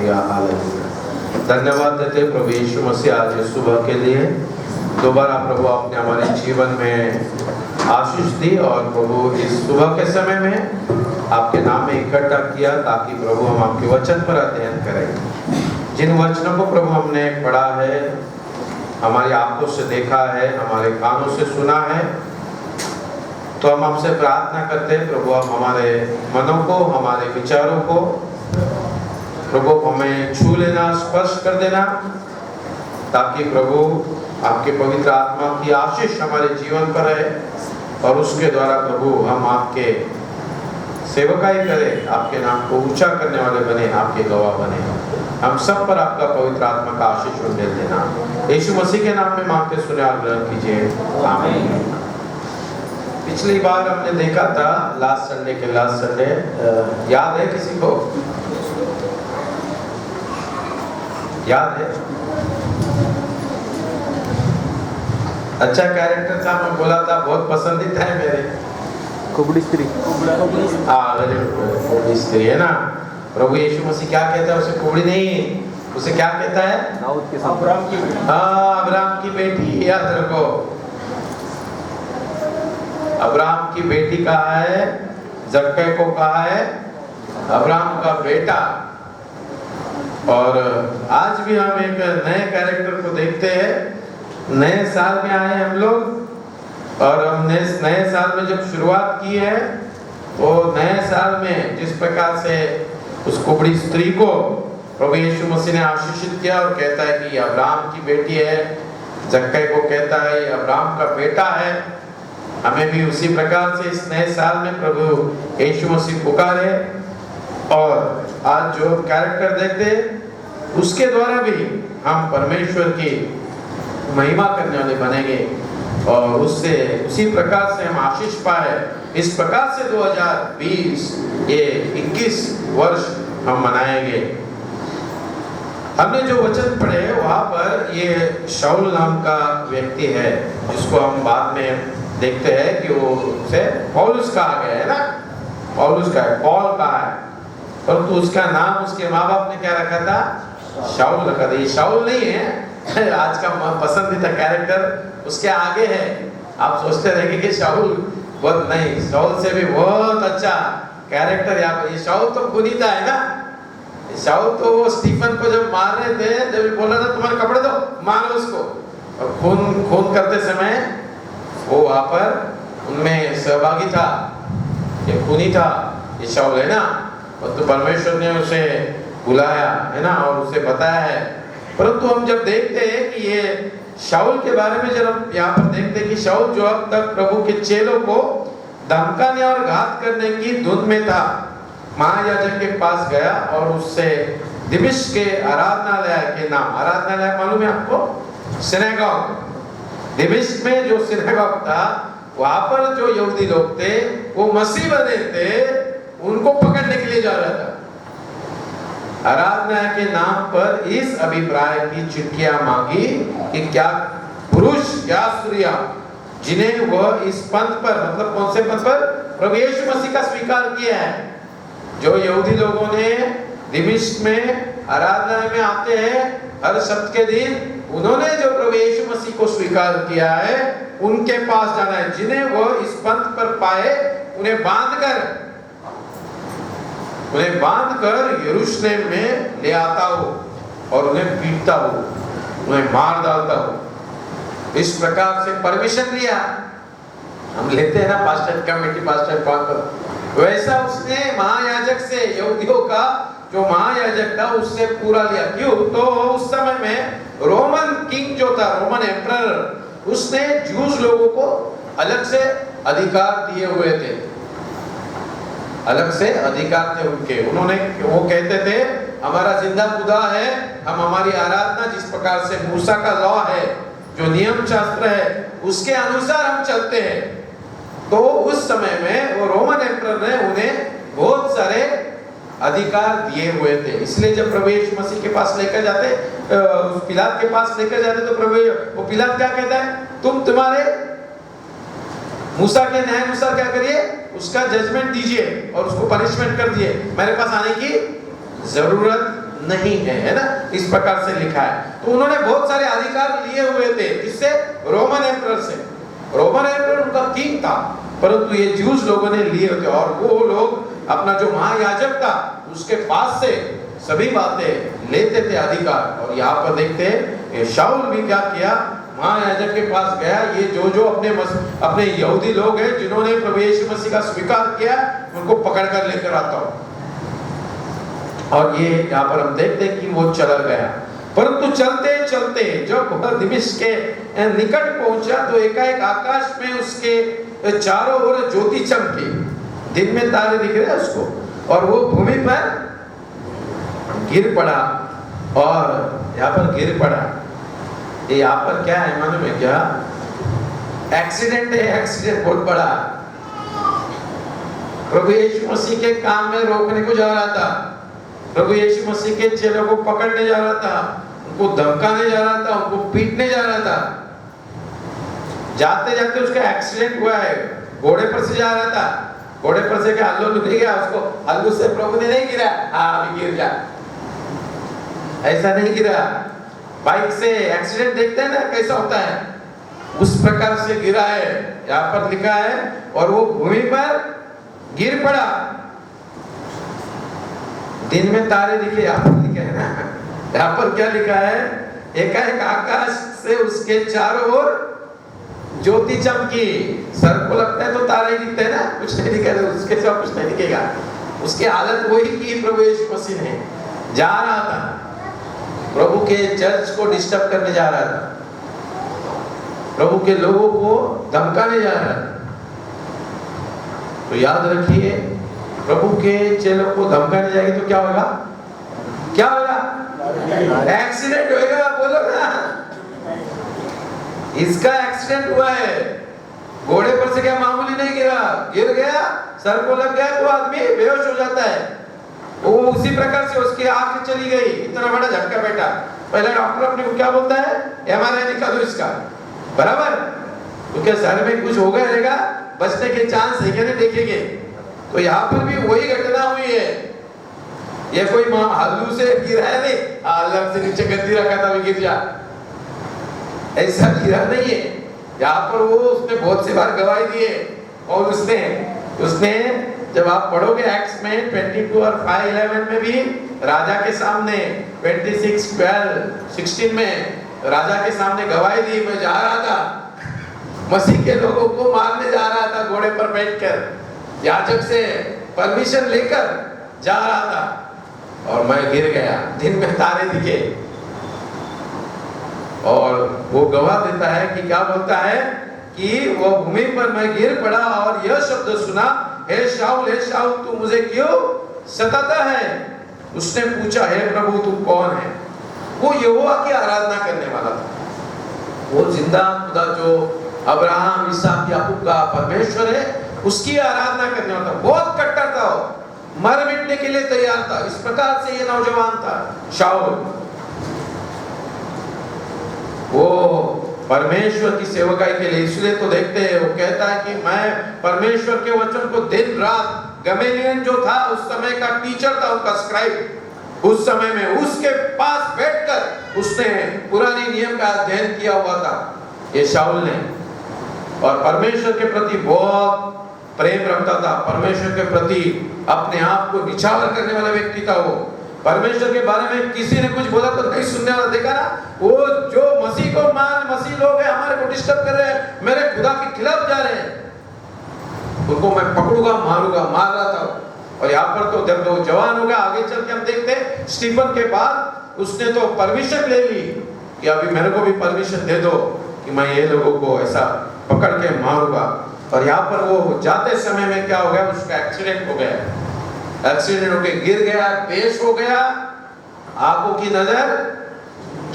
Hallelujah hallelujah. धन्यवाद देते प्रभु यीशु मसीह आज इस सुबह के लिए। दोबारा प्रभु आपने हमारे जीवन में आशीष दी और प्रभु इस सुबह के समय में आपके नाम में इकट्ठा किया ताकि प्रभु हम आपके वचन पर अध्ययन करें। जिन वचनों को प्रभु हमने पढ़ा है, हमारी आंखों से देखा है, हमारे कानों से सुना है, तो हम आपसे प्रार्थना करते हैं प्रभु आप हमारे मनों को, हमारे विचारों को प्रभु हमें छू लेना, स्पर्श कर देना, ताकि प्रभु आपके पवित्र आत्मा की आशीष हमारे जीवन पर रहे और उसके द्वारा प्रभु हम आपके सेवकाई करें, आपके नाम को ऊंचा करने वाले बने, आपके गवाह बने। हम सब पर आपका पवित्र आत्मा का आशीष उंडेल देना, यीशु मसीह के नाम में मांगते सुने और ग्रहण कीजिए, आमीन। पिछली बार हमने देखा था लास्ट संडे याद है किसी को? याद है? अच्छा कैरेक्टर था, मैं बोला था बहुत पसंदीदा है मेरे। कुबड़ी स्त्री। कुबड़ी स्त्री है ना। प्रभु यीशु मसीह क्या कहता है उसे? कुबड़ी नहीं, उसे क्या कहता है? दाऊद के साथ अब्राहम की बेटी। अब्राहम की बेटी, याद रखो। अब्राहम की बेटी कहा है, जक्कै को कहा है अब्राहम का बेटा। और आज भी हम एक नए कैरेक्टर को देखते हैं। नए साल में आए हम लोग और हमने नए साल में जब शुरुआत की है, वो नए साल में जिस प्रकार से उस कुबड़ी स्त्री को प्रभु यीशु मसीह ने आशीषित किया और कहता है कि अब्राहम की बेटी है, जक्कै को कहता है ये अब्राहम का बेटा है, हमें भी उसी प्रकार से इस नए साल में प्रभु यीशु मसीह पुकारे। और आज जो कैरेक्टर देखते उसके द्वारा भी हम परमेश्वर की महिमा करने वाले बनेंगे और उससे उसी प्रकार से हम आशीष पाए। इस प्रकार से 2020 ये 21 वर्ष हम मनाएंगे। हमने जो वचन पढ़े वहां पर ये शाऊल नाम का व्यक्ति है, जिसको हम बाद में देखते हैं कि वो उसे पौलुस कहा गया है ना, पौलुस का है, पॉल कहा है, परंतु उसका नाम उसके माँ बाप ने क्या रखा था? शाऊल रखा था। ये शाऊल नहीं है आज का पसंदीदा कैरेक्टर उसके आगे है। आप सोचते रहेंगे कि शाऊल बहुत नहीं, शाऊल से भी बहुत अच्छा कैरेक्टर यहाँ पर। ये शाऊल तो खुनीता है ना। शाऊल तो वो स्टीफन को जब मार रहे थे, जब बोला था तुम्हारे कपड़े दो, मारो उसको, और खून करते समय वो वहां पर उनमें सहभागी था, ये खूनी था, ये शाऊल है ना। और तो परमेश्वर ने उसे बुलाया है ना और उसे बताया है। परंतु हम जब देखते हैं कि ये शाऊल के बारे में, जब हम यहाँ पर देखते हैं कि शाऊल जो अब तक प्रभु के चेलों को धमकाने और घात करने की धुन में था, महायाजक के पास गया और उससे दिमिश्क के आराधनालय के नाम, आराधनालय मालूम है आपको? सिनेगॉग। दिमिश्क में जो सिनेगॉग था, वहां पर जो यहूदी लोग थे वो मसीह बने थे, उनको पकड़ने के लिए जा रहा था। आराधना के नाम पर इस अभिप्राय की चिट्ठियां मांगी कि क्या पुरुष क्या स्त्रियां जिन्हें वह इस पंथ पर, मतलब कौन से पंथ पर? प्रभु यीशु मसीह का स्वीकार किया है। जो यहूदी लोगों ने दिमिश्क में आराधना में आते हैं हर सप्ताह के दिन, उन्होंने जो प्रभु यीशु मसीह को स्वीकार किया है उनके पास जाना है। जिन्हें वो इस पंथ पर पाए उन्हें बांधकर यरूशलेम में ले आता हो और उन्हें पीटता हो, उन्हें मार डालता हो। इस प्रकार से परमिशन लिया। हम लेते हैं ना पास्टर कमेटी, पास्टर पर, वैसा उसने महायाजक से, यहूदियों का जो महायाजक था उससे पूरा लिया। क्यों? तो उस समय में रोमन किंग जो था, रोमन एम्परर, उसने जूस लोगों को अलग से अधिकार दिए हुए थे, अलग से अधिकार थे उनके। उन्होंने, वो कहते थे हमारा जिंदा खुदा है, हम हमारी आराधना जिस प्रकार से मूसा का लॉ है, जो नियम शास्त्र है, उसके अनुसार हम चलते हैं। तो उस समय में वो रोमन एम्परर ने उन्हें बहुत सारे अधिकार दिए हुए थे। इसलिए जब प्रभु यीशु मसीह के पास लेकर जाते, पिलात के पास लेकर जाते, तो वो पिलात क्या कहता है? तुम्हारे मूसा के न्याय अनुसार क्या करिए, उसका जजमेंट दीजिए और उसको पनिशमेंट कर दिए, मेरे पास आने की जरूरत नहीं है ना, इस प्रकार से लिखा है। तो उन्होंने बहुत सारे अधिकार लिए हुए थे, किससे? रोमन एम्परर से। रोमन एम्परर उनका किंग था, परंतु ये ज्यूज लोगों ने लिए होते, और वो लोग अपना जो महायाजक था उसके पास से सभी बातें लेते थे, अधिकार। और यहाँ पर देखते हैं शाऊल भी क्या किया, महायाजक के पास गया, ये जो अपने यहूदी लोग हैं जिन्होंने प्रभु यीशु मसीह का स्वीकार किया, उनको पकड़ कर लेकर आता हूँ। और ये यहाँ पर हम देखते हैं कि वो चला गया। परंतु चलते चलते जब वह दमिश्क के निकट पहुंचा तो एकाएक आकाश में उसके चारों ओर ज्योति चमकी, दिन में तारे दिख रहे हैं उसको, और वो भूमि पर गिर पड़ा। और यहाँ पर गिर पड़ा, ये यहाँ पर क्या है मालूम है क्या? एक्सीडेंट है, एक्सीडेंट बहुत बड़ा। प्रभु यीशु मसीह के काम में रोकने को जा रहा था, प्रभु यीशु मसीह के चेलों को पकड़ने जा रहा था, उनको धमकाने जा रहा था, उनको पीटने जा रहा था। जाते जाते उसका एक्सीडेंट हुआ है, घोड़े पर से जा रहा था, घोड़े पर से क्या हल्लू नहीं गया उसको, हल्लू से प्रभु ने नहीं गिरा, हाँ अभी गिर जा, ऐसा नहीं गिरा। बाइक से एक्सीडेंट देखते हैं ना कैसा होता है, उस प्रकार से गिरा है, यहाँ पर लिखा है, और वो भूमि पर गिर पड़ा। दिन में तारे दिखे, यहाँ पर लिखा है ना, यहाँ पर क्या लिखा है? एकाएक आकाश से उसके चारों ओर ज्योति चमकी। सर को लगता है तो तारे ही दिखते हैं ना, कुछ नहीं दिखेगा, उसके सिवा कुछ नहीं दिखेगा। उसकी हालत वही की प्रभु यीशु मसीह ने, जा रहा था प्रभु के चर्च को डिस्टर्ब करने जा रहा था, प्रभु के लोगों को धमकाने जा रहा था। तो याद रखिए, प्रभु के चेलों को धमकाने जाएगी तो क्या होगा? क्या होगा? एक्सीडेंट होएगा, बोलो ना। इसका एक्सीडेंट हुआ है, घोड़े पर से क्या मामूली नहीं गिरा, गिर गया, सर को लग गया तो आदमी बेहोश हो जाता है। वो उसी प्रकार से उसकी आंख चली गई, इतना बड़ा झटका बैठा। पहले डॉक्टर अपने को क्या बोलता है? एमआरआई निकालो इसका, बराबर, क्योंकि सर में कुछ हो गया रहेगा, बचने के चांस है क्या नहीं देखेंगे। तो यहाँ पर भी वही घटना हुई है, ये कोई हल्लू से गिरा है नहीं, अलग से नीचे गद्दी रखा था गिर जा, ऐसा गिरा नहीं है। यहाँ पर वो उसने बहुत सी बार गवाही दी है, और उसने जब आप पढ़ोगे एक्ट्स में 22 और 5:11 में भी राजा के सामने 26:12-16 में राजा के सामने गवाही दी, मैं जा रहा था मसीह के लोगों को मारने जा रहा था, घोड़े पर बैठकर याजक से परमिशन लेकर जा रहा था, और मैं गिर गया, दिन में तारे दिखे। और वो गवाह देता है कि क्या बोलता है कि वो भूमि पर मैं गिर पड़ा और यह शब्द सुना, हे शाऊल तू मुझे क्यों सताता है? उसने पूछा, हे प्रभु तू कौन है? वो यहोवा की आराधना करने वाला था, वो जिंदा खुदा जो अब्राहम, इसहाक, याकूब का परमेश्वर है, उसकी आराधना करने वाला था। बहुत कट्टर था, वो मर मिटने के लिए तैयार था। इस प्रकार से ये नौजवान था शाऊल, वो परमेश्वर की सेवकाई के लिए। इसलिए तो देखते हैं वो कहता है कि मैं परमेश्वर के वचन को दिन रात, गमेलियन जो था उस समय का टीचर था, उनका स्क्राइब, उस समय में उसके पास बैठकर उसने पुराने नियम का अध्ययन किया हुआ था ये शाऊल ने, और परमेश्वर के प्रति बहुत प्रेम रखता था, परमेश्वर के प्रति अपने आप को निछावर करने वाला व्यक्ति था। वो परमेश्वर के बारे में किसी ने कुछ बोला तो नहीं सुनने वाला। देखा ना, वो जो मसीह को मसीह लोग हैं हमारे को डिस्टर्ब कर रहे हैं, मेरे खुदा के खिलाफ जा रहे हैं, उनको मैं पकड़ूंगा, मारूंगा, मार रहा था। और यहाँ पर तो जब वो जवान होगा, आगे चल के हम देखते हैं स्टीफन के बाद उसने तो परमिशन ले ली कि अभी मेरे को भी परमिशन दे दो कि मैं ये लोगों को ऐसा पकड़ के मारूंगा। और यहाँ पर वो जाते समय में क्या हो गया, उसका एक्सीडेंट हो गया, एक्सीडेंट होके गिर गया, बेहोश हो गया, आंखों की नजर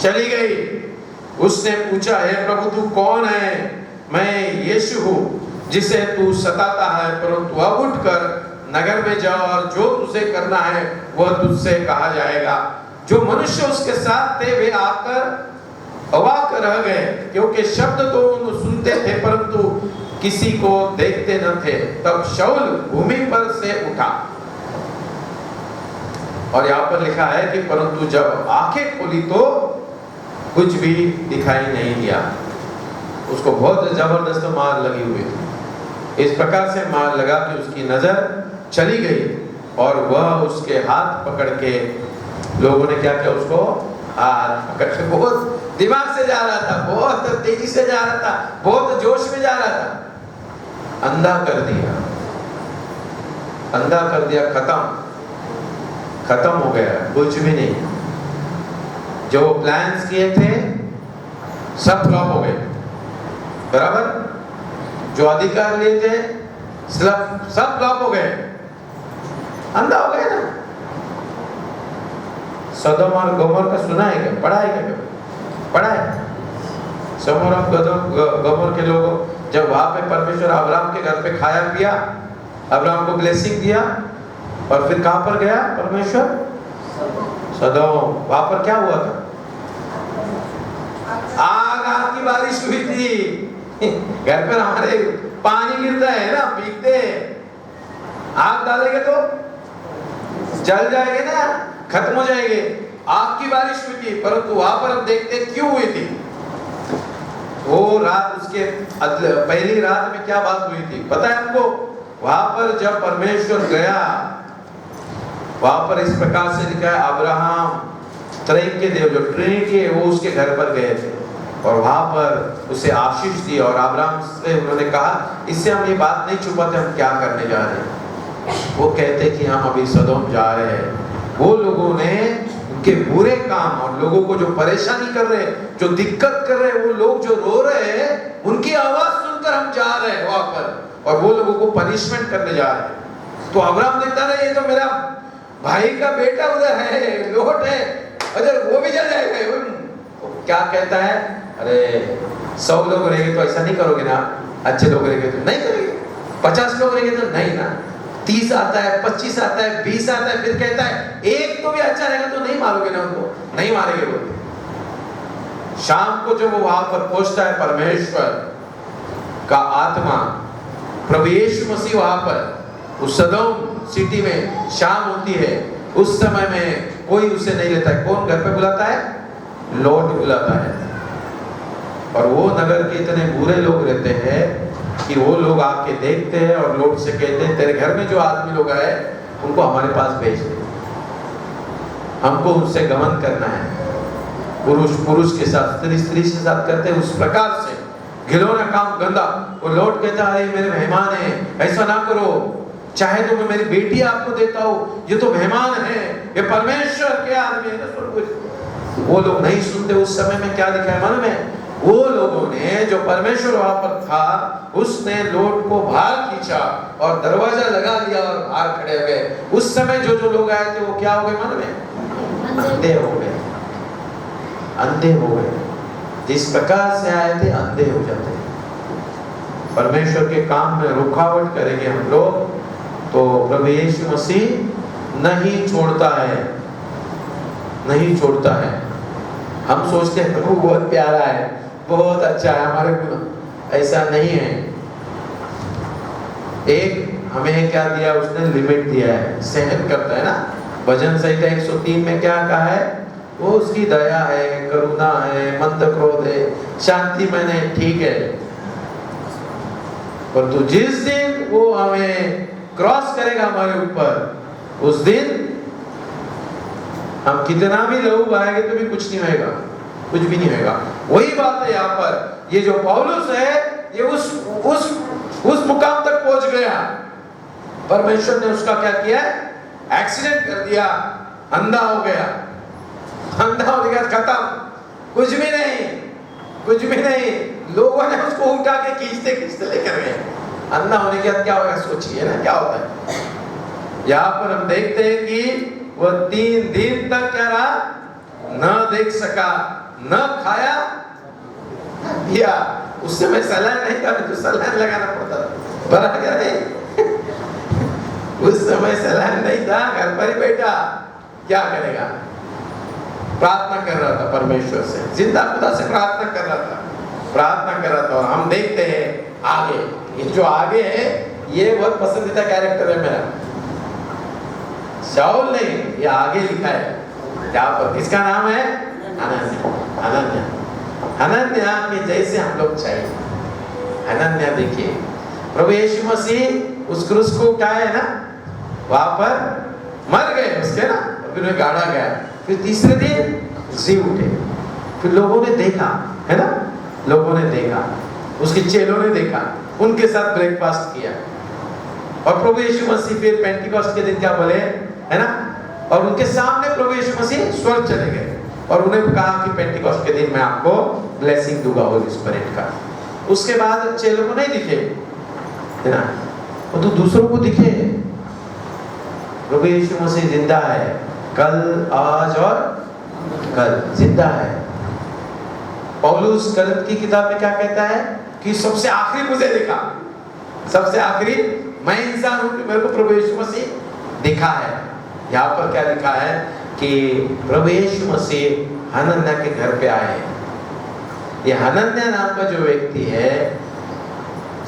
चली गई। उसने पूछा, हे प्रभु तू कौन है? मैं यीशु हूँ जिसे तू सताता है, परंतु अब उठकर नगर में जाओ और जो तुझे करना है वह तुझसे कहा जाएगा। जो मनुष्य उसके साथ थे वे आकर अवाक रह गए, क्योंकि शब्द तो सुनते थे परंतु किसी को देखते न थे। तब शाऊल भूमि पर से उठा। और यहाँ पर लिखा है कि परंतु जब आंखें खोली तो कुछ भी दिखाई नहीं दिया। उसको बहुत जबरदस्त मार लगी हुई थी। इस प्रकार से मार लगा कि उसकी नजर चली गई और वह उसके हाथ पकड़ के, लोगों ने क्या किया, उसको हाथ पकड़ के, बहुत दिमाग से जा रहा था, बहुत तेजी से जा रहा था, बहुत जोश में जा रहा था, अंधा कर दिया, अंधा कर दिया, खत्म हो गया, कुछ भी नहीं। जो प्लान्स किए थे सब फ्लॉप हो गए, बराबर। जो अधिकार लिए थे सब फ्लॉप हो गए, अंधा हो गया ना। सदोम और गोमोर का सुना है क्या, पढ़ा है क्या कभी? पढ़ा है। सदोम और गोमोर के लोगों, जब वहां पे परमेश्वर अब्राहम के घर पे खाया पिया, अब्राहम को ब्लेसिंग दिया, और फिर कहां पर गया परमेश्वर? सदोम। वहां पर क्या हुआ था? आग की बारिश हुई थी। घर पर हमारे पानी गिरता है ना, भीगते, आग डालेंगे तो जल जाएंगे ना, खत्म हो जाएंगे। आग की बारिश हुई थी, परंतु वहां पर हम देखते क्यों हुई थी? वो रात, उसके पहली रात में क्या बात हुई थी पता है हमको? वहां पर जब परमेश्वर गया, वहां पर इस प्रकार से लिखा है, अब्राहम त्रैक के देव जो ट्रिनिटी है वो उसके घर पर गए थे और वहां पर उसे आशीष दी। और अब्राहम से उन्होंने कहा, इससे हम ये बात नहीं छुपाते हम क्या करने जा रहे हैं। वो कहते कि हम अभी सदोम जा रहे हैं। वो लोगों ने उनके बुरे काम और लोगों को जो परेशानी कर रहे, जो दिक्कत कर रहे, वो लोग जो रो रहे हैं, उनकी आवाज सुनकर हम जा रहे हैं वहां पर, और वो लोगों को पनिशमेंट करने जा रहे हैं। तो अब्राहम देखता रहे, ये तो मेरा भाई का बेटा उधर है, लोट है, अगर वो भी जल जाएगा। तो क्या कहता है, अरे 100 लोग रहेंगे तो ऐसा नहीं करोगे ना, अच्छे लोग रहेंगे तो नहीं करेंगे, 50 लोग रहेंगे तो नहीं ना, 30 आता है, 25 आता है, 20 आता है, फिर कहता है एक तो भी अच्छा रहेगा तो नहीं मारोगे ना उनको, नहीं मारेंगे बोलते। शाम को जब वो वहां पर पहुंचता है, परमेश्वर का आत्मा, प्रभु यीशु मसीह वहां पर उस सदोम सिटी में शाम होती है, उस समय में कोई उसे नहीं लेता है। कौन घर पे बुलाता है? लॉर्ड बुलाता है। और वो नगर के इतने बुरे लोग रहते हैं कि वो लोग आके देखते हैं और लॉर्ड से कहते हैं, तेरे घर में जो आदमी लोग आए उनको हमारे पास भेज दे, हमको उनसे गमन करना है। पुरुष पुरुष के साथ, स्त्री स्त्री के साथ करते हैं, उस प्रकार से घिनौना काम, गंदा। वो लॉर्ड कहता है, मेरे मेहमान है, ऐसा ना करो, चाहे तो मैं मेरी बेटी आपको देता हूँ, ये तो मेहमान है, ये परमेश्वर के आदमी है ना, सब कुछ। वो लोग नहीं सुनते। उस समय में क्या लिखा है मालूम है? वो लोगों ने, जो परमेश्वर वहां पर था, उसने लोट को बाहर खींचा और दरवाजा लगा दिया और बाहर खड़े हो गए। उस समय जो जो लोग आए थे वो क्या हो गए मालूम है? अंधे हो गए, अंधे हो गए। जिस प्रकार से आए थे अंधे हो जाते। परमेश्वर के काम में रुकावट करेंगे हम लोग तो प्रभु यीशु मसीह नहीं छोड़ता है, नहीं छोड़ता है। हम सोचते हैं प्रभु बहुत प्यारा है, बहुत अच्छा है, हमारे गुण, ऐसा नहीं है। एक हमें क्या दिया उसने? लिमिट दिया है, सहन करता है ना। भजन संहिता 103 में क्या कहा है? वो उसकी दया है, करुणा है, मंद क्रोध है, शांति मैंने, ठीक है। परंतु जिस दिन वो हमें क्रॉस करेगा हमारे ऊपर, उस दिन हम कितना भी लहू बहाएंगे तो भी कुछ नहीं होगा, कुछ भी नहीं होगा। वही बात है यहाँ पर। ये जो पौलुस है, ये उस मुकाम तक पहुंच गया। परमेश्वर ने उसका क्या किया? एक्सीडेंट कर दिया, अंधा हो गया। अंधा हो गया, खत्म, कुछ भी नहीं, कुछ भी नहीं। लोगों ने उसको उठा के खींचते खींचते लेकर गए। अंधा होने के बाद क्या होगा? सोचिए ना क्या होता है। यहाँ पर हम देखते हैं कि वह 3 दिन तक क्या रहा? न देख सका, न खाया, न पिया। उस समय सलाइन नहीं था, तो सलाइन लगाना पड़ता था, बराबर नहीं। उस समय सलाइन नहीं था, घर पर ही बैठा, क्या करेगा? प्रार्थना कर रहा था परमेश्वर से, जिंदा खुदा से प्रार्थना कर रहा था, प्रार्थना कर रहा था। और हम देखते हैं आगे, ये जो आगे है ये बहुत पसंदीदा कैरेक्टर है मेरा। शाऊल नहीं, ये आगे लिखा है यहाँ पर। इसका नाम है हनन्याह। हनन्याह, हनन्याह के जैसे हम लोग चाहिए। हनन्याह देखिए, प्रभु यीशु मसीह उस क्रूस को उठाए ना, वहां पर मर गए उसके ना, फिर उन्हें गाड़ा गया, फिर तीसरे दिन जी उठे। फिर लोगों ने देखा है ना, लोगों ने देखा, उसके चेलों ने देखा, उनके साथ ब्रेकफास्ट किया। और प्रभु यीशु मसीह फिर पेंटिकॉस्ट के दिन क्या बोले है ना, और उनके सामने प्रभु यीशु मसीह स्वर्ग चले गए और उन्हें कहा कि पेंटिकॉस्ट के दिन मैं आपको ब्लेसिंग दूंगा होली स्पिरिट का। उसके बाद चेलों को नहीं दिखे है ना, वो तो दूसरों को दिखे। प्रभु यीशु मसीह जिंदा है, कल आज और कल जिंदा है। पौलुस गलत की किताब में क्या कहता है कि सबसे आखिरी मुझे दिखा, सबसे आखिरी मैं इंसान हूं कि मेरे को प्रभु यीशु मसीह दिखा है। यहाँ पर क्या लिखा है कि प्रभु यीशु मसीह हनन्याह के घर पे आए। ये हनन्याह नाम का जो व्यक्ति है,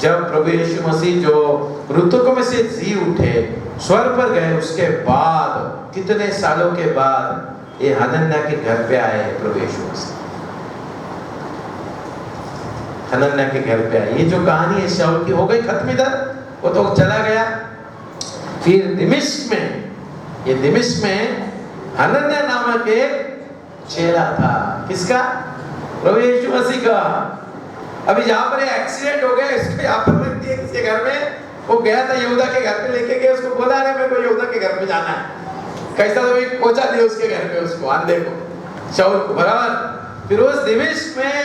जब प्रभु यीशु मसीह जो मृतकों में से जी उठे, स्वर्ग पर गए, उसके बाद कितने सालों के बाद ये हनन्याह के घर पे आए प्रभु यीशु मसीह। हनन्याह के घर पे आए। ये जो कहानी है शाऊल की हो गई खत्म, इधर वो तो चला गया। फिर दिमिश्क में, ये दिमिश्क में हनन्याह नामक एक चेला था। किसका? प्रभु यीशु मसीह का। अभी यहाँ पर एक्सीडेंट हो गया, इसको यहाँ पर रख दिया किसी घर में। वो गया था यहूदा के घर पे, लेके गए उसको, बोला अरे मेरे को यहूदा के घर पे जाना है। कैसा तो भी पहुंचा दिया उसके घर पे, उसको अंधे को, शाऊल को, बराबर। फिर उस दिमिश्क में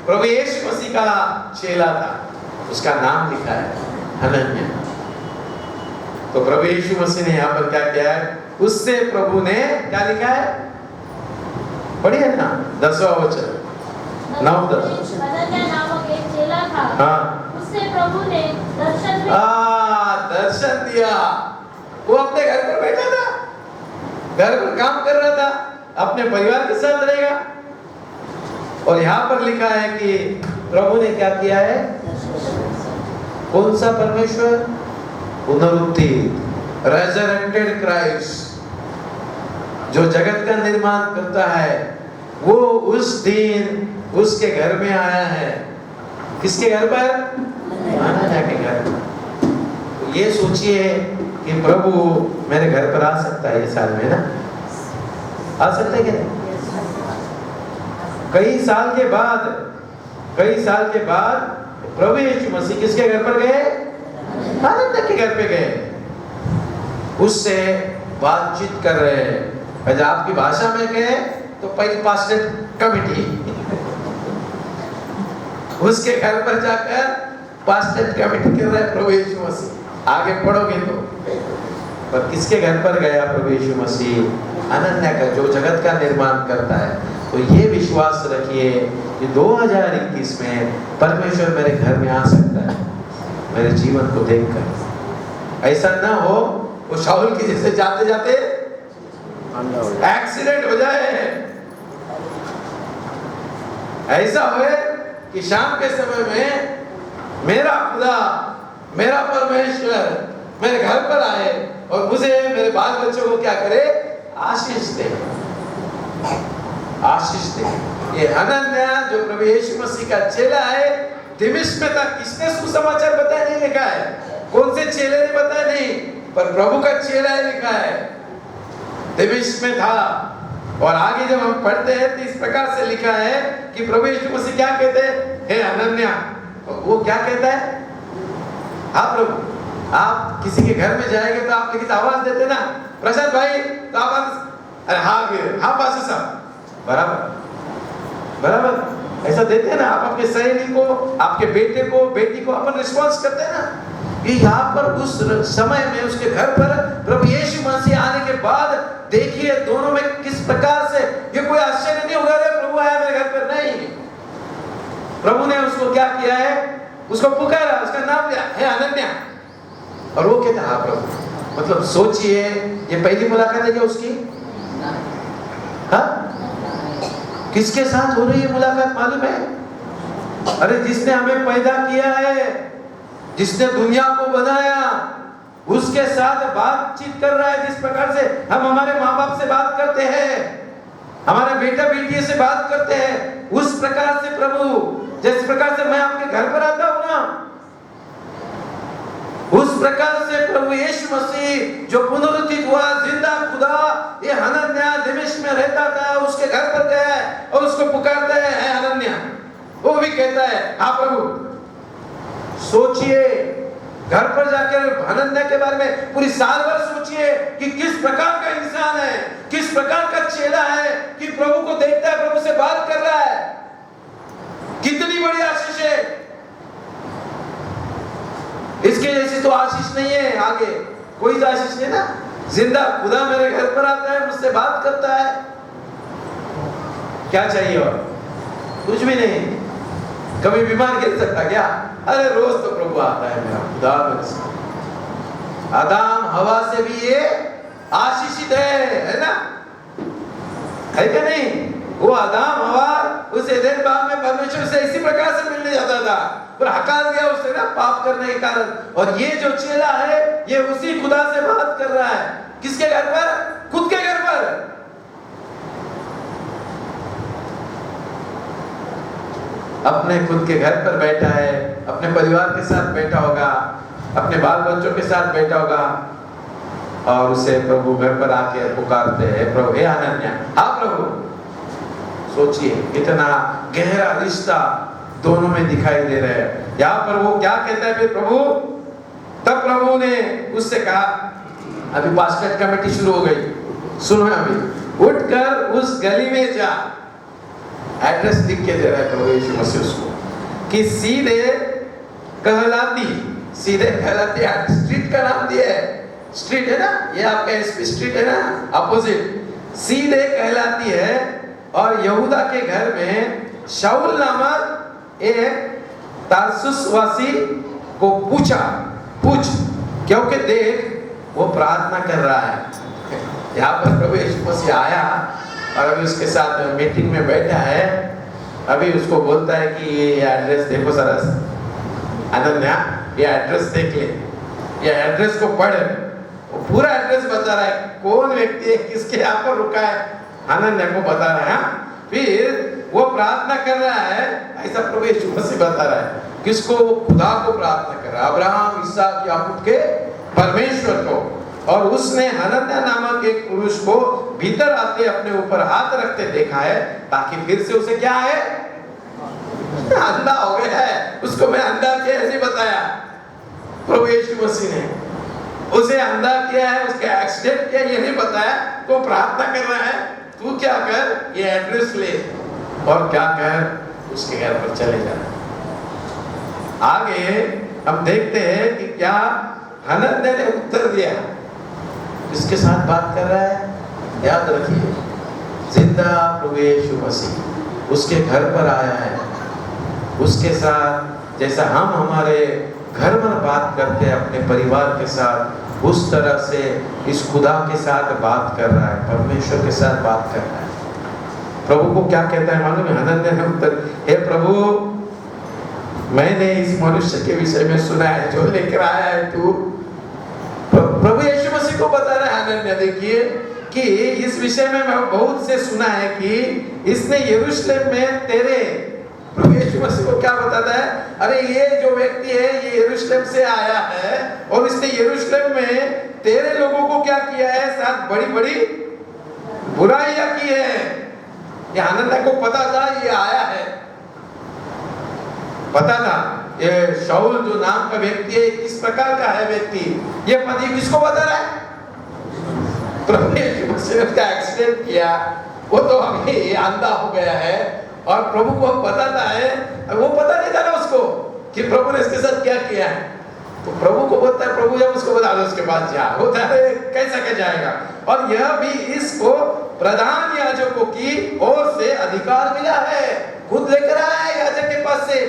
प्रभु यीशु मसीह का चेला था, उसका नाम लिखा है हनन्याह। तो प्रभु यीशु मसीह ने यहाँ पर क्या किया है, उससे प्रभु ने क्या लिखा है, पढ़िए ना 10वां वचन, 9-10। हनन्याह नामक एक चेला था, हाँ, उससे प्रभु ने दर्शन दिया। दर्शन दिया। वो अपने घर पर बैठा था, घर पर काम कर रहा था, अपने परिवार के साथ रहेगा। और यहाँ पर लिखा है कि प्रभु ने क्या किया है, कौन सा परमेश्वर? पुनरुत्थित, रेजरेक्टेड क्राइस्ट, जो जगत का निर्माण करता है, वो उस दिन उसके घर में आया है। किसके घर पर? हनन्याह के घर पर। तो ये सोचिए कि प्रभु मेरे घर पर आ सकता है ये साल में ना, आ सकता है क्या? कई साल के बाद प्रभु यीशु मसीह किसके घर पर गए? हनन्याह के घर पे गए, उससे बातचीत कर रहे हैं। जब आपकी भाषा में गए तो पहली पास्टर कमिटी, उसके घर पर जाकर पास्टर कमिटी कर रहे हैं प्रभु यीशु मसीह। आगे पढ़ोगे तो, पर किसके घर पर गया प्रभु यीशु मसीह? हनन्याह का, जो जगत का निर्माण करता है। तो ये विश्वास रखिए कि 2021 में परमेश्वर मेरे घर में आ सकता है, मेरे जीवन को देखकर। ऐसा ना हो वो शाऊल की जैसे जाते जाते एक्सीडेंट हो जाए, ऐसा होए कि शाम के समय में मेरा खुदा, मेरा परमेश्वर मेरे घर पर आए और मुझे, मेरे बाल बच्चों को क्या करे? आशीष दे, आशीष दे। ये हनन्याह जो प्रभु यीशु मसीह का चेला है, दिमिश्क में था। किसने सुसमाचार बताया? नहीं लिखा है। कौन से चेले ने बताया? नहीं, पर प्रभु का चेला है लिखा है, दिमिश्क में था। और आगे जब हम पढ़ते हैं तो इस प्रकार से लिखा है कि प्रभु यीशु मसीह क्या कहते हैं? हे हनन्याह। वो क्या कहता है? हाँ प्रभु, आप किसी के घर में जाएंगे तो आप किसी आवाज देते ना, प्रसाद भाई, तो आप अरे हाँ बासु साहब, बराबर बराबर ऐसा देते हैं ना। आप अपने सहेली को, आपके बेटे को, बेटी को अपन रिस्पॉन्स करते हैं ना। ये यहाँ पर उस समय में उसके घर पर प्रभु यीशु मसीह आने के बाद देखिए दोनों में किस प्रकार से, ये कोई आश्चर्य नहीं होगा रे प्रभु आया मेरे घर पर, नहीं। प्रभु ने उसको क्या किया है? उसको पुकारा, उसका नाम लिया, हे हनन्याह। और वो कहता हाँ प्रभु। मतलब सोचिए, ये पहली मुलाकात है क्या उसकी? हाँ, किसके साथ हो रही है मुलाकात मालूम है? अरे जिसने हमें पैदा किया है, जिसने दुनिया को बनाया, उसके साथ बातचीत कर रहा है। जिस प्रकार से हम हमारे माँ बाप से बात करते हैं, हमारे बेटा बेटियों से बात करते हैं, उस प्रकार से प्रभु, जिस प्रकार से मैं आपके घर पर आता हूं ना, उस प्रकार से प्रभु यीशु मसीह जो पुनरुत्थित हुआ जिंदा खुदा, ये हनन्याह दमिश्क में रहता था, उसके घर पर गया है और उसको पुकारता है हनन्याह। वो भी कहता है हाँ प्रभु। सोचिए, घर पर जाकर हनन्याह के बारे में पूरी साल भर सोचिए कि किस प्रकार का इंसान है, किस प्रकार का चेला है कि प्रभु को देखता है, प्रभु से बात कर रहा है। कितनी बड़ी आशीष है। इसके जैसी तो आशीष नहीं है, आगे कोई आशीष नहीं ना। जिंदा खुदा मेरे घर पर आता है, मुझसे बात करता है, क्या चाहिए और? कुछ भी नहीं। कभी बीमार गिर सकता क्या? अरे रोज तो प्रभु आता है मेरा खुदा मेरे साथ। आदम हवा से भी ये आशीषित है ना? है क्या नहीं? वो आदम हवा उस एदेन बाग में परमेश्वर से इसी प्रकार से मिलने जाता था, पर हकार दिया उसने ना पाप करने के कारण। और ये जो चेला है, ये उसी खुदा से बात कर रहा है। किसके घर पर? खुद के घर पर। अपने खुद के घर पर बैठा है, अपने परिवार के साथ बैठा होगा, अपने बाल बच्चों के साथ बैठा होगा, और उसे प्रभु घर पर आके पुकारते हैं प्रभु हे हनन्याह। हाँ प्रभु। सोचिए कितना गहरा रिश्ता दोनों में दिखाई दे रहा है। यहाँ पर वो क्या कहता है फिर प्रभु? तब प्रभु ने उससे कहा, अभी बास्केट कमेटी शुरू हो गई, सुनो अभी, उठकर उस गली में जा। एड्रेस लिख के दे रहा है प्रभु यीशु मसीह उसको कि सीधे कहलाती स्ट्रीट का नाम दिया है। स्ट्रीट है ना, ये आपका एसपी स्ट्रीट है ना, अपोजिट सीधे कहलाती है। और यहूदा के घर में शाऊल नामक एक तारसुसवासी को पूछ, क्योंकि देख वो प्रार्थना कर रहा है। यहाँ पर प्रभु यीशु मसीह आया और अभी उसके साथ मीटिंग में बैठा है। अभी उसको बोलता है कि ये एड्रेस देखो सर अनन्याह, ये एड्रेस देख ले, ये एड्रेस को पढ़। वो पूरा एड्रेस बता रहा है, कौन व्यक्ति है, किसके यहाँ पर रुका है, अनन्याह को बता रहा है। फिर वो प्रार्थना कर रहा है, ऐसा प्रभु यीशु मसीह बता रहा है। किसको? वो खुदा को प्रार्थना कर रहा है, अब्राहम इसहाक याकूब के परमेश्वर को। और उसने हनन्याह नामक एक पुरुष को भीतर आते अपने ऊपर हाथ रखते देखा है, ताकि फिर से उसे क्या है, अंधा हो गया है। उसको मैं अंधा किया नहीं बताया, प्रभु यीशु मसीह ने उसे अंधा किया है, उसका एक्सीडेंट किया ये नहीं बताया। तो प्रार्थना कर रहा है, तू क्या कर, ये एड्रेस ले और क्या कर, उसके घर पर चले जा। आगे हम देखते हैं कि क्या हनन्याह ने उत्तर दिया। किसके साथ बात कर रहा है? याद रखिए, जिंदा प्रभु यीशु मसीह उसके घर पर आया है। उसके साथ जैसा हम हमारे घर में बात करते हैं अपने परिवार के साथ, उस तरह से इस खुदा के साथ बात कर रहा है, परमेश्वर के साथ बात कर रहा है। प्रभु को क्या कहता है मालूम है? हनन्याह ने उत्तर, हे प्रभु, मैंने इस मनुष्य के विषय में सुना है जो लेकर आया है तू। प्रभु यीशु मसीह को बता रहा है हनन्याह, देखिए कि इस विषय में मैं बहुत से सुना है कि इसने यरूशलेम में तेरे, प्रभु यीशु मसीह को क्या बताता है? अरे ये जो व्यक्ति है ये यरूशलेम से आया है और इसने यरूशलेम में तेरे लोगों को क्या किया है, साथ बड़ी बड़ी बुराइयां की है। ये हनन्याह को पता था ये आया है, पता था ये शाऊल जो नाम का व्यक्ति है किस प्रकार का है व्यक्ति। ये पति किसको बता रहा है? प्रभु यीशु मसीह ने उसका एक्सीडेंट किया, वो तो अभी अंधा हो गया है और प्रभु को बताता है। वो पता नहीं था ना उसको कि प्रभु ने इसके साथ क्या किया है। तो प्रभु को बोलता है, प्रभु जब उसको बता दो उसके पास जा, होता है कैसा क्या जाएगा। और यह भी इसको प्रधान याजकों की ओर से अधिकार मिला है, खुद लेकर आया है याजक के पास से,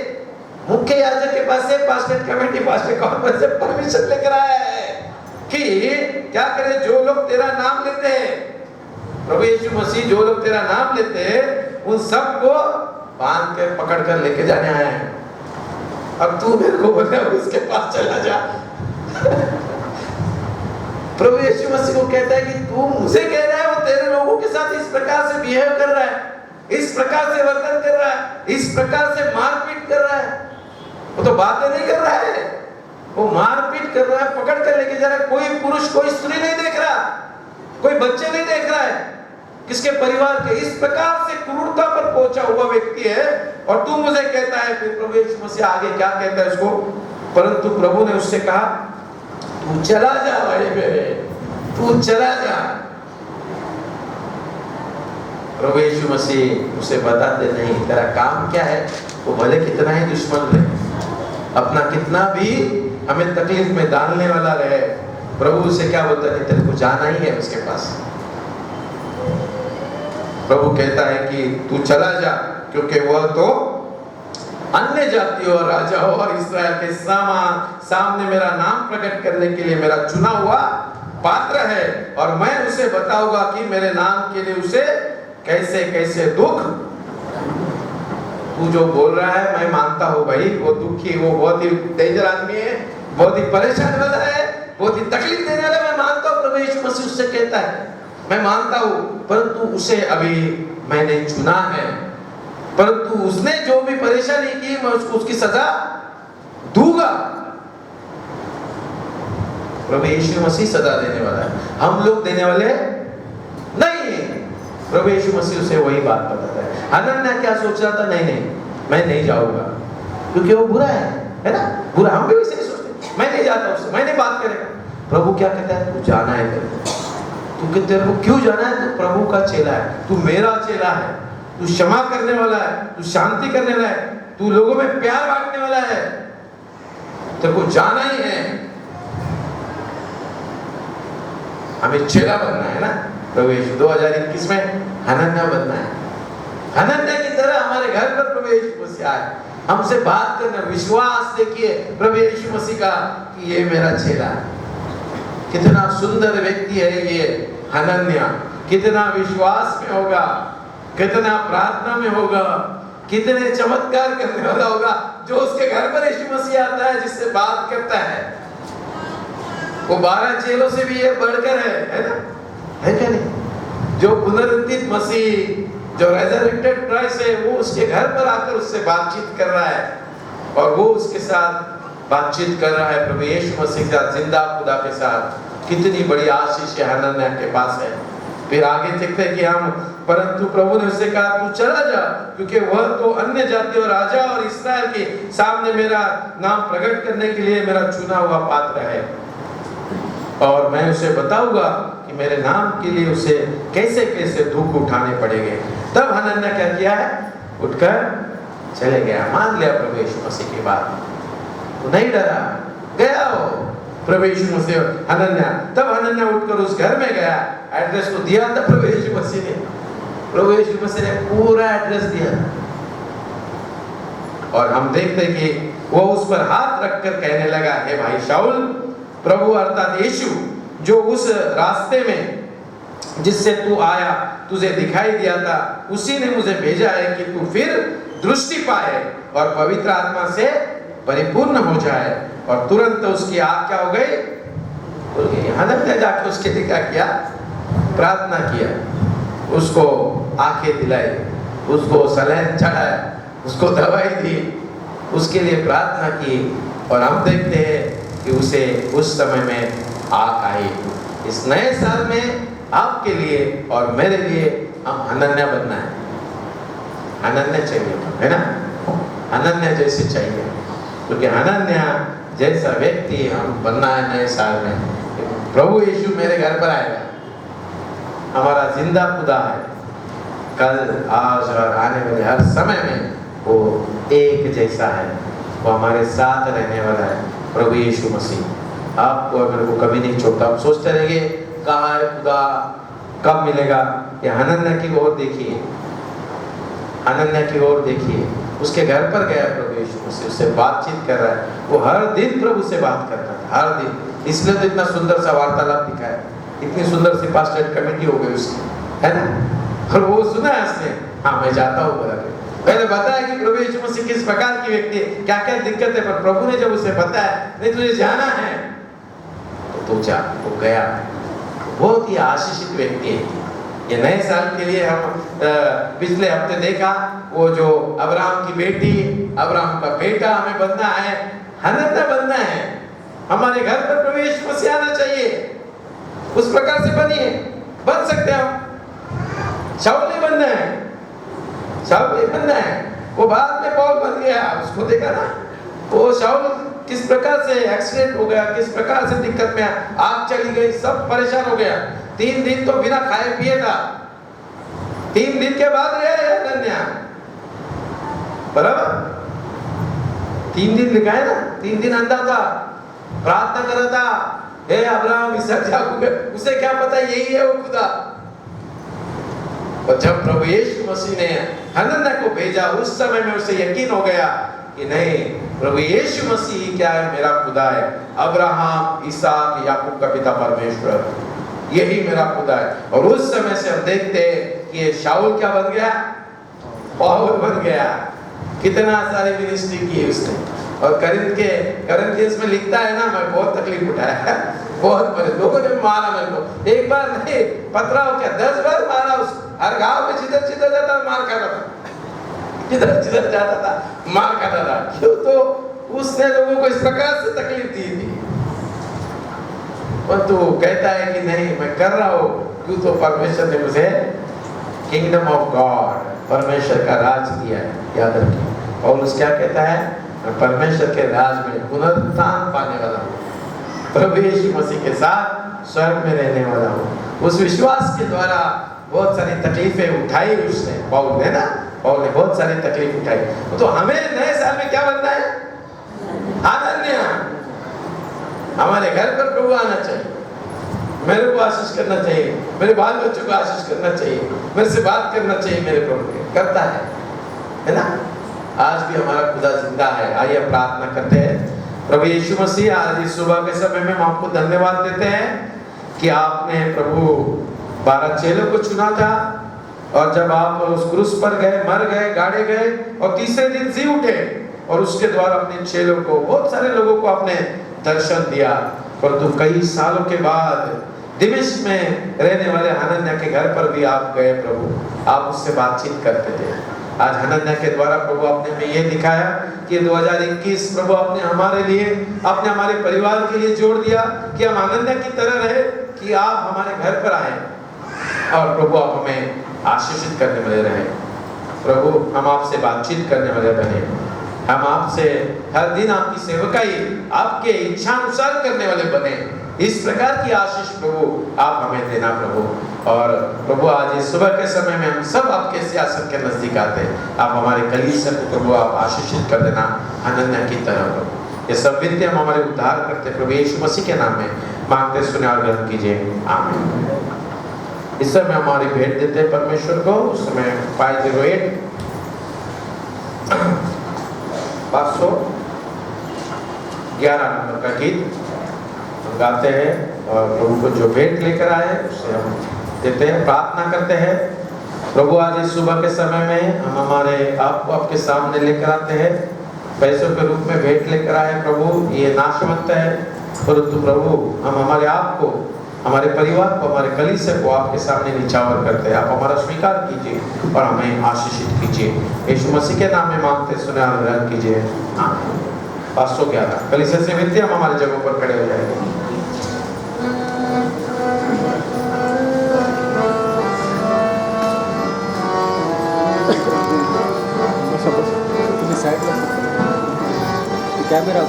मुख्य याजक के पास से, पास्टर कमेटी पास्टर कॉन्फ्रेंस से परमिशन लेकर आया है कि क्या करे, जो लोग तेरा नाम लेते हैं, प्रभु यीशु मसीह जो लोग तेरा नाम लेते हैं उन सबको बांध के पकड़ कर लेके जाने आए हैं। अब तू मेरे को बोल रहा है उसके पास चला जा। प्रभु यीशु मसीह को कहता है कि तू मुझे कह रहा है, वो तेरे लोगों के साथ इस प्रकार से बिहेव कर रहा है, इस प्रकार से वर्तन कर रहा है, इस प्रकार से मारपीट कर रहा है। वो तो बातें नहीं कर रहा है, वो मारपीट कर रहा है, पकड़ कर लेके जा रहा है। कोई पुरुष कोई स्त्री नहीं देख रहा, कोई बच्चे नहीं देख रहा है, किसके परिवार के। इस प्रकार से क्रूरता पर पहुंचा हुआ व्यक्ति है, और तू मुझे कहता है। फिर प्रभु यीशु मसीह आगे क्या कहता है उसको, परंतु प्रभु ने उससे कहा तू चला जा भाई मेरे, तू चला जा। प्रभु यीशु मसीह उसे बताते नहीं तेरा काम क्या है। वो भले कितना ही दुश्मन रहे, अपना कितना भी हमें तकलीफ में डालने वाला रहे, प्रभु उसे क्या बोलता है, तेरे को जाना ही है उसके पास। प्रभु कहता है कि तू चला जा, क्योंकि वह तो अन्य जातियों और राजाओं और इस्राएल के सामने मेरा नाम प्रकट करने के लिए मेरा चुना हुआ पात्र है, और मैं उसे बताऊंगा कि मेरे नाम के लिए उसे कैसे कैसे दुख। तू जो बोल रहा है मैं मानता हूँ भाई, वो दुखी, वो बहुत ही डेंजर आदमी है, बहुत ही परेशान वाला है, बहुत ही तकलीफ देने वाला, मैं मानता हूँ। प्रभु यीशु मसीह उससे कहता है मैं मानता हूँ, परंतु उसे अभी मैंने चुना है, परंतु उसने जो भी परेशानी की मैं उसको उसकी सजा दूंगा। प्रभु यीशु मसीह सजा देने वाला है, हम लोग देने वाले नहीं है। प्रभु यीशु मसीह उसे वही बात बताता है। हनन्याह क्या सोच रहा था, नहीं नहीं मैं नहीं जाऊंगा, क्योंकि वो बुरा है ना, बुरा। हम भी वैसे नहीं सोचते, मैं नहीं जाता उससे, मैं नहीं बात करेगा। प्रभु क्या कहता है, तू जाना है तेरे को। तू तेरे को क्यों जाना है, तू प्रभु का चेला है, तू मेरा चेला है, तू क्षमा करने वाला है, तू शांति करने वाला है, तू लोगों में प्यार बांटने वाला है, तेरे को जाना ही है। हमें चेला बनना है ना प्रभु यीशु 2021 में, हनन्याह बनना है। हनन्याह की तरह हमारे घर पर प्रभु यीशु मसीह आए, हमसे बात करना, विश्वास देखिए प्रभु यीशु मसीह का कि ये मेरा चेला है। कितना सुंदर व्यक्ति है ये हनन्याह, कितना विश्वास में होगा, कितना प्रार्थना में होगा, कितने चमत्कार करने वाला होगा। जो उसके घर पर यीशु मसीह आता है, जिससे बात करता है, वो 12 चेलों से भी ये बढ़कर है ना, है क्या नहीं। जो पुनरुत्थित मसीह, जो रेजरेक्टेड क्राइस्ट है, वो उसके घर पर आकर उससे बातचीत कर रहा है, और वो उसके साथ बातचीत कर रहा है प्रभु यीशु मसीह के साथ, जिंदा खुदा के साथ। कितनी बड़ी आशीष हनन्याह के पास है। फिर आगे देखते हैं कि हम, परंतु प्रभु ने उससे कहा तू चला जा, क्योंकि वह तो अन्य जाति और राजा और इस्राएल के सामने मेरा नाम प्रकट करने के लिए मेरा चुना हुआ पात्र है, और मैं उसे बताऊंगा कि मेरे नाम के लिए उसे कैसे कैसे दुख उठाने पड़ेंगे। तब हनन्याह क्या किया है, उठकर चले गया, मान लिया प्रभु यीशु मसीह की बात, तो नहीं डरा, गया वो प्रभु यीशु मसीह। हनन्याह, तब हनन्याह उठकर उस घर में गया, एड्रेस तो दिया था प्रभु यीशु मसीह ने, प्रभु यीशु मसीह ने पूरा एड्रेस दिया। और हम देखते हैं कि वो उस पर हाथ रखकर कहने लगा, हे भाई शाऊल, प्रभु अर्थात यीशु जो उस रास्ते में जिससे तू आया तुझे दिखाई दिया था, उसी ने मुझे भेजा है कि तू फिर दृष्टि पाए और पवित्र आत्मा से परिपूर्ण हो जाए। और तुरंत उसकी आँख क्या हो गई, खुल गई। हनन्याह जाके उसके लिए क्या किया, प्रार्थना किया, उसको आंखें दिलाई, उसको सलाइन चढ़ाया, उसको दवाई दी, उसके लिए प्रार्थना की। और हम देखते हैं कि उसे उस समय में आँख आई। इस नए साल में आपके लिए और मेरे लिए हम हनन्याह बनना है। हनन्याह चाहिए, है ना, हनन्याह जैसे चाहिए, क्योंकि हनन्याह जैसा व्यक्ति हम बनना है नए साल में। प्रभु यीशु मेरे घर पर आएगा, हमारा जिंदा खुदा है, कल आज और आने वाले हर समय में वो एक जैसा है, वो हमारे साथ रहने वाला है प्रभु यीशु मसीह। आपको और मेरे को कभी नहीं छोड़ता। आप सोचते रहेंगे कहाँ है खुदा, कब मिलेगा। ये हनन्याह की ओर देखिए, हनन्याह की ओर देखिए, उसके घर पर गया प्रभु यीशु मसीह, उससे बातचीत कर रहा है। वो हर दिन प्रभु से बात करता था, हर दिन। इसलिए तो इतना सुंदर सा वार्तालाप दिखा है, इतनी सुंदर सी पास्टर कमेटी हो गई उसकी, है ना। और वो सुना है उसने, हाँ मैं जाता हूँ बोला। पहले बताया कि प्रभु यीशु मसीह किस प्रकार की व्यक्ति है, क्या क्या दिक्कत है, पर प्रभु ने जब उसे बताया नहीं तुझे जाना है, तो तो जा, वो गया। बहुत ही आशीषित व्यक्ति है। ये नए साल के लिए हम पिछले हफ्ते देखा, वो जो अब्राहम की बेटी, अब्राहम का बेटा हमें बनना है, हनन्याह बनना है। हमारे घर पर प्रभु यीशु मसीह आना चाहिए। उस प्रकार से बनिए, बन सकते हैं हम। शाऊल नहीं बनना है, शाऊल नहीं बनना है। वो बाद में पौल बन गया, उसको देखा ना, वो शाऊल किस प्रकार से एक्सीडेंट हो गया, किस प्रकार से दिक्कत में आग चली गई, सब परेशान हो गया। 3 दिन तो बिना खाए पिए था। 3 दिन के बाद गया हनन्याह, बराबर 3 दिन लिखा है ना। 3 दिन अंधा था, प्रार्थना कर रहा था, हे अब्राहम, इसहाक, याकूब। उसे क्या पता यही है वो खुदा। और जब प्रभु यीशु मसीह ने हनन्याह को भेजा, उस समय में उसे यकीन हो गया कि नहीं, प्रभु यीशु मसीह क्या है, मेरा खुदा है। अब्राहम, इसहाक, याकूब का पिता परमेश्वर, यही मेरा खुदा है। और उस समय से हम देखते हैं कि ये शाऊल क्या बन गया, पौल बन गया। कितना सारी मिनिस्ट्री की उसने। और करिन्थियंस में लिखता है ना, मैं बहुत तकलीफ उठाया, बहुत बड़े लोगों ने मारा मेरे को। एक बार नहीं, पथराव क्या 10 बार मारा उसको। हर गांव में जिधर जिधर जाता मार खाता था, जिधर जिधर जाता था मार खाता था। क्यों? तो उसने लोगों को इस प्रकार से तकलीफ दी थी। पर तो कहता है कि नहीं, मैं कर रहा हूँ। क्यों? तो परमेश्वर ने मुझे किंगडम ऑफ गॉड, परमेश्वर का राज दिया है। याद रखिए। और उस क्या कहता है, मैं परमेश्वर के राज में पुनरुत्थान पाने वाला हूँ, प्रभु यीशु मसीह के साथ स्वर्ग में रहने वाला हूँ। उस विश्वास के द्वारा बहुत सारी तकलीफें उठाई उसने, पौल ने ना, पौल ने बहुत सारी तकलीफ उठाई। तो हमें नए साल में क्या बनना है? हनन्याह। हमारे घर पर प्रभु आना चाहिए, मेरे को आशीष करना चाहिए, मेरे बाल बच्चों को आशीष करना चाहिए, मेरे से बात करना चाहिए। मेरे प्रभु करता है ना। आज भी हमारा खुदा जिंदा है। आइए प्रार्थना करते हैं। प्रभु यीशु मसीह, आज इस सुबह के समय में हम आपको धन्यवाद देते हैं कि आपने प्रभु 12 चेलों को चुना था, और जब आप उस क्रूस पर गए, मर गए, गाड़े गए, और तीसरे दिन जी उठे, और उसके द्वारा अपने चेलों को, बहुत सारे लोगों को आपने दर्शन दिया। परंतु कई सालों के बाद दिमिश्क में रहने वाले हनन्याह के घर पर भी आप गए प्रभु, आप उससे बातचीत करते थे। आज हनन्याह के द्वारा प्रभु आपने में ये दिखाया कि 2021 प्रभु आपने हमारे लिए, आपने हमारे परिवार के लिए जोड़ दिया कि हम हनन्याह की तरह रहे, कि आप हमारे घर पर आए और प्रभु आप हमें आशीषित करने वाले रहे। प्रभु हम आपसे बातचीत करने वाले बने, हम आपसे हर दिन आपकी सेवकाई आपके इच्छानुसार करने वाले बने। इस प्रकार की आशीष प्रभु आप हमें देना प्रभु। और प्रभु आज इस सुबह के समय में हम सब आपके सियासत के नजदीक आते हैं। आप हमारे कलीसिया को प्रभु आप आशीषित कर देना हनन्याह की तरह प्रभु। ये सब विनती हम हमारे उद्धार करते प्रभु यीशु मसीह के नाम में मांगते, सुने और ग्रहण कीजिए, आमीन। इस समय हमारी भेंट देते हैं परमेश्वर को। उस समय 508 511 नंबर का गीत हम गाते हैं, और प्रभु को जो भेंट लेकर आए उससे हम देते हैं, प्रार्थना करते हैं। प्रभु आज इस सुबह के समय में हम हमारे आपको आपके सामने लेकर आते हैं, पैसों के रूप में भेंट लेकर आए प्रभु। ये नाशवंत है, परंतु प्रभु हम हमारे आप को, हमारे परिवार को, हमारे कलीसिया को आपके सामने निछावर करते हैं। आप हमारा स्वीकार कीजिए और हमें आशीषित कीजिए। यीशु मसीह के नाम में मांगते, सुने और ग्रहण कीजिए, आमीन। 511 कलीसिया से विनती, हम हमारे जगहों पर खड़े हो जाएंगे। कैमरा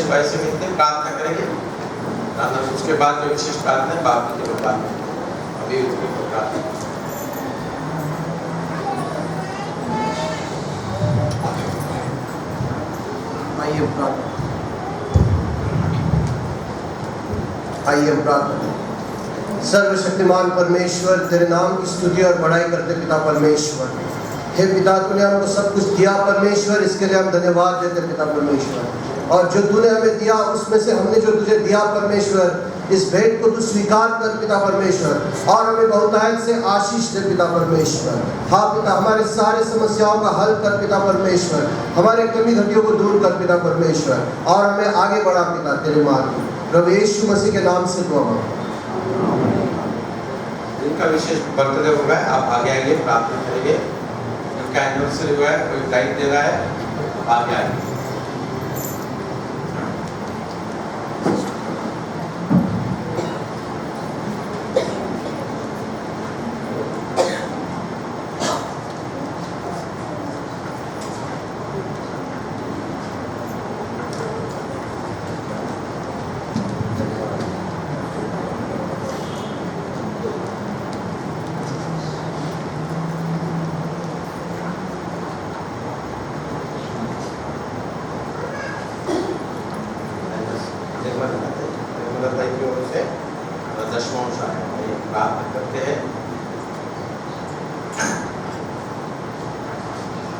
विशेष भाई से मिलते हैं, प्रार्थना करेंगे। उसके बाद जो विशेष प्रार्थना है बाप की बात अभी उसके प्रार्थना आइए प्रार्थना। सर्वशक्तिमान परमेश्वर, तेरे नाम की स्तुति और बड़ाई करते पिता परमेश्वर। हे पिता, तूने हमको सब कुछ दिया परमेश्वर, इसके लिए हम धन्यवाद देते पिता परमेश्वर। और जो तूने हमें दिया उसमें से हमने जो तुझे दिया परमेश्वर, इस भेंट को तू स्वीकार कर पिता परमेश्वर, और हमें बहुतायत से आशीष दे पिता परमेश्वर। हाँ पिता, हमारे सारे समस्याओं का हल कर पिता परमेश्वर, हमारे कमी घटियों को दूर कर पिता परमेश्वर, और हमें आगे बढ़ा पिता तेरे मार्ग में। प्रभु यीशु मसीह के नाम से दुआ मांगते हैं। इनका विशेष बर्थडे हुआ है, आप आगे आइए, प्रार्थना करेंगे। इनका एनिवर्सरी हुआ है, कोई टाइम दे रहा है, आगे आइए।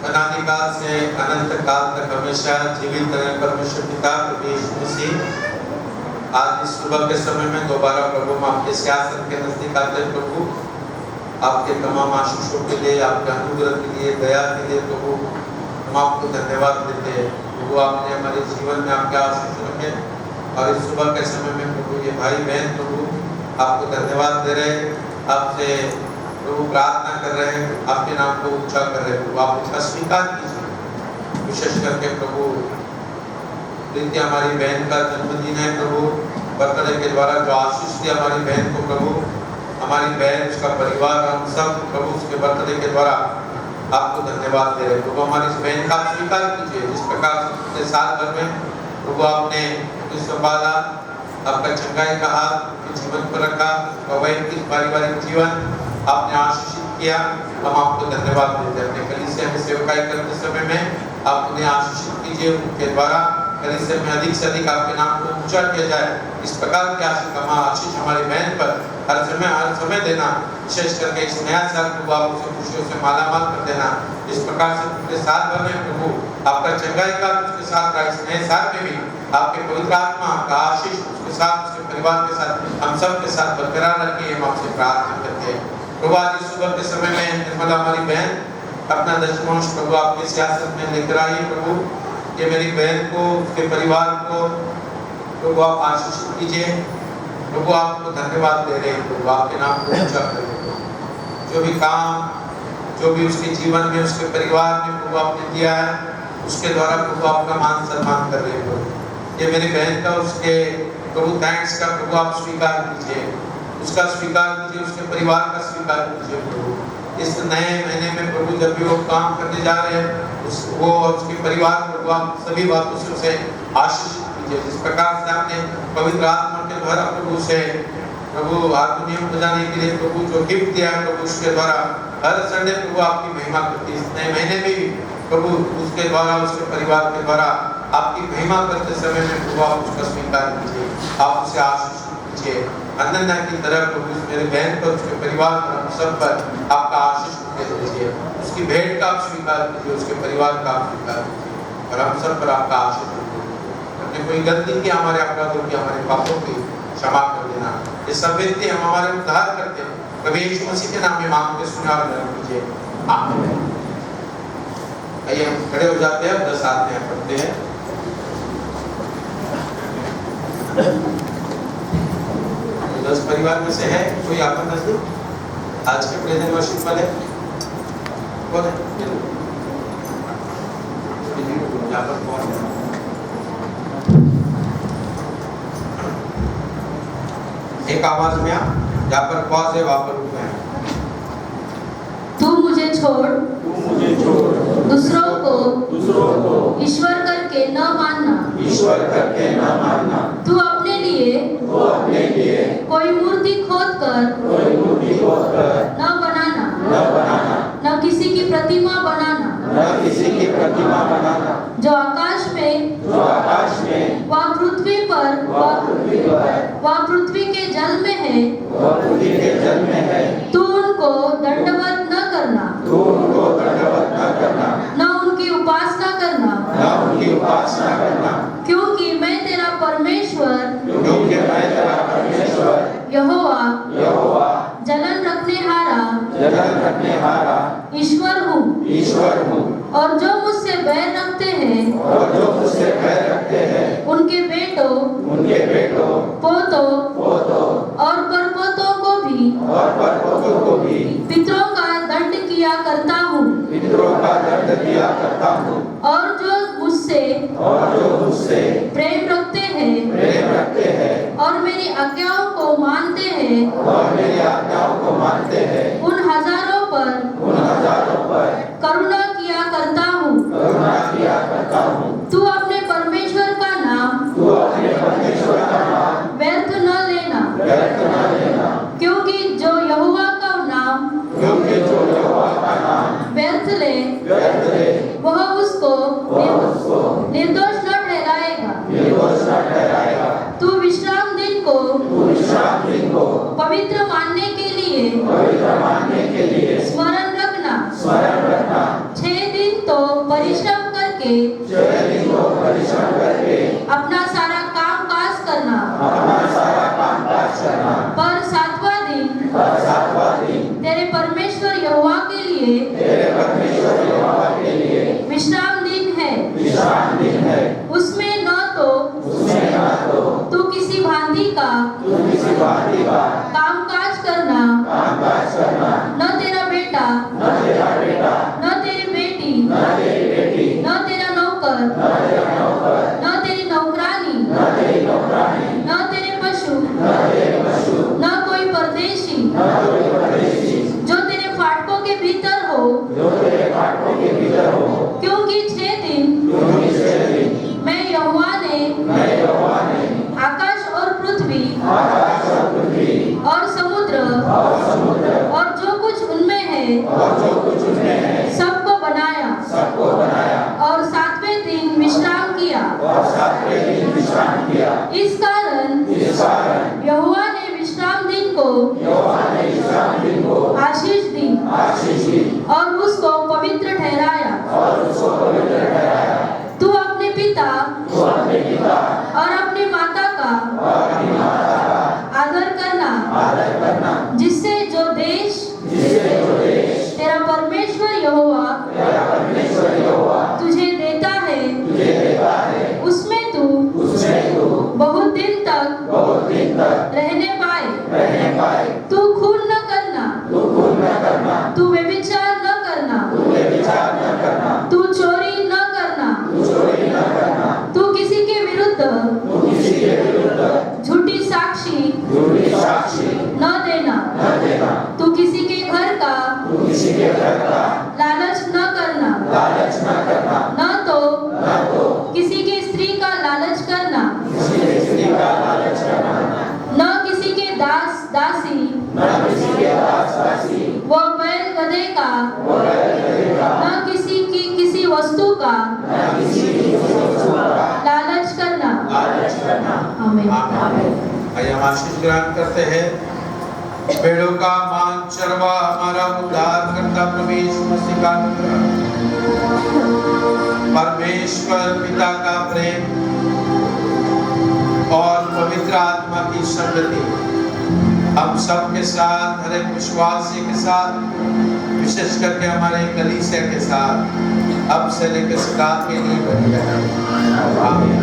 अनादिकाल से अनंत काल तक हमेशा जीवित रहे परमेश्वर पिता प्रभु यीशु मसीह, आज इस सुबह के समय में दोबारा प्रभु हम आपके सियासत के नजदीक आते हैं प्रभु, आपके तमाम आशीषों के लिए, आपके अनुग्रह के लिए, दया के लिए प्रभु हम आपको धन्यवाद देते हैं। प्रभु आपने हमारे जीवन में आपके आशीष रखे, और इस सुबह के समय में प्रभु ये भाई बहन प्रभु आपको धन्यवाद दे रहे, आपसे प्रभु प्रार्थना कर रहे हैं, आपके नाम को ऊंचा कर रहे हैं प्रभु, आप उसका स्वीकार कीजिए। विशेष करके प्रभु प्रीति हमारी बहन का जन्मदिन है प्रभु, बर्थडे के द्वारा जो आशीष दिया हमारी बहन को प्रभु, हमारी बहन, उसका परिवार, हम सब प्रभु उसके बर्थडे के द्वारा आपको धन्यवाद दे रहे हैं प्रभु। हमारी इस बहन का आप स्वीकार कीजिए, जिस प्रकार साल भर में प्रभु आपने संभाला, आपका चंगाई का हाथ जीवन पर रखा, वैयक्तिक पारिवारिक जीवन आपने आशीषित किया, हम आपको धन्यवाद देते हैं। अपने कलीसिया में सेवकाई करते समय में आप उन्हें आशीषित कीजिए, उनके द्वारा कलीसिया में अधिक से अधिक आपके नाम को ऊंचा किया जाए। इस प्रकार के आशीष हमारी बहन पर हर समय देना, विशेष करके इस नया साल प्रभु आप उसे खुशियों से मालामाल कर देना। इस प्रकार से पूरे साल भर में प्रभु आपका चंगाई का उसके साथ रहा, इस नए साल में भी आपके पवित्र आत्मा का आशीष उसके साथ, उसके परिवार के साथ, हम सब के साथ बरकरार रखिए, हम आपसे प्रार्थना करते हैं प्रभु। आज इस सुबह के समय में निर्मला हमारी बहन अपना दशमांश प्रभु आपकी सियासत में लेकर आई प्रभु, ये मेरी बहन को, उसके परिवार को प्रभु आप आशीषित कीजिए प्रभु। आपको धन्यवाद दे रहे हैं प्रभु, आपके नाम को ऊंचा करें। जो भी काम, जो भी उसके जीवन में, उसके परिवार में प्रभु आपने दिया है, उसके द्वारा प्रभु आपका मान सम्मान कर रहे हैं प्रभु। ये मेरी बहन का, उसके प्रभु थैंक्स का प्रभु आप स्वीकार कीजिए, उसका स्वीकार कीजिए, उसके परिवार का स्वीकार कीजिए प्रभु। इस नए महीने में प्रभु जब भी वो काम करने जा रहे हैं, वो और उसके परिवार प्रभु आप सभी बातों से उसे आशीषित कीजिए। जिस प्रकार से आपने पवित्र आत्मा के द्वारा प्रभु से प्रभु हारमोनियम बजाने के लिए प्रभु जो गिफ्ट दिया है प्रभु, उसके द्वारा हर संडे प्रभु आपकी महिमा करती है। इस नए महीने में भी प्रभु उसके द्वारा, उसके परिवार के द्वारा आपकी महिमा करते समय में प्रभु आप उसका स्वीकार कीजिए, आप उसे आशीषित कीजिए। अनन्या की तरह प्रभु मेरे बहन पर, उसके परिवार पर, हम सब पर आपका आशीष दीजिए। उसकी भेंट का आप स्वीकार कीजिए, उसके परिवार का आप स्वीकार कीजिए, और हम सब पर आपका आशीष दीजिए। हमने कोई गलती की, हमारे अपराधों की, हमारे पापों की क्षमा कर देना। ये सब विनती हम हमारे उद्धार करते हैं प्रभु यीशु मसीह के नाम में मांगते सुना और ग्रहण कीजिए, आमीन। आइए हम खड़े हो जाते हैं, 10 आते हैं, पढ़ते हैं। 10 परिवार में से है कोई आपका नजदीक आज के प्रेजेंट वर्शिप वाले कौन है? यहाँ पर कौन है? एक आवाज में आप, जहाँ पर पॉज है वहाँ पर रुक गए। तू मुझे छोड़ दूसरों को ईश्वर करके न मानना, ईश्वर करके न मानना। तू अपने लिए कोई मूर्ति खोद कर न बनाना, न किसी की प्रतिमा बनाना, जो आकाश में व पृथ्वी पर व पृथ्वी के जल में है, तू उनको दंडवत न करना, न उनकी उपासना करना, क्योंकि मैं तेरा परमेश्वर यहोवा जलन रखने हारा ईश्वर हूँ। और जो मुझसे बैर रखते हैं उनके बेटों पोतों और परपोतों को भी पितरों का दंड किया करता हूँ। और जो मुझसे प्रेम रखते हैं और मेरी आज्ञाओं को मानते हैं उन हजारों पर करुणा किया करता हूँ। तू अपने परमेश्वर का नाम व्यर्थ न लेना, क्योंकि जो यहोवा का नाम व्यर्थ ले वह उसको निर्दोष न ठहराएगा। तू विश्राम दिन को पवित्र मानने के लिए स्मरण रखना। 6 दिन तो परिश्रम करके अपना सारा काम काज करना, पर 7वां दिन तेरे परमेश्वर यहोवा के लिए विश्राम दिन है। उसमें न तो तू किसी भांति का काम काज करना, न तेरा बेटा, न तेरी बेटी, न तेरा नौकर, न तेरी नौकरानी, न तेरे पशु, न कोई परदेशी जो तेरे फाटकों के भीतर हो, क्योंकि 6 दिन मैं यहोवा ने आकाश और पृथ्वी और समुद्र और जो कुछ उनमें है सबको बनाया और 7वें दिन विश्राम किया। इस कारण यहोवा ने विश्राम दिन को आशीष दी और उसको पवित्र ठहराया। तू अपने पिता और अपनी माता का आदर करना, जिससे जो देश तेरा परमेश्वर यहोवा तुझे देता है उसमें तू बहुत दिन तक रहने पाए। तू खून न करना, तू व्यभिचार न करना, तू चोरी न करना, तू किसी के विरुद्ध झूठी साक्षी न देना, तू किसी के घर का लालच न करना, न तो किसी की स्त्री का लालच करना, न किसी के दास दासी व बैल गधे का, न किसी वस्तु का लालच करना। आमीन। आइए हम आशीष ग्रहण करते हैं। पेड़ों का मान चरवा हमारा उद्धार करता परमेश्वर मसीह का अनुग्रह, परमेश्वर पिता का प्रेम और पवित्र आत्मा की संगति हम सब के साथ, हर एक विश्वासी के साथ, विशेष करके हमारे कलीसिया के साथ अब से लेकर सदा के लिए बनी रहे। आमीन।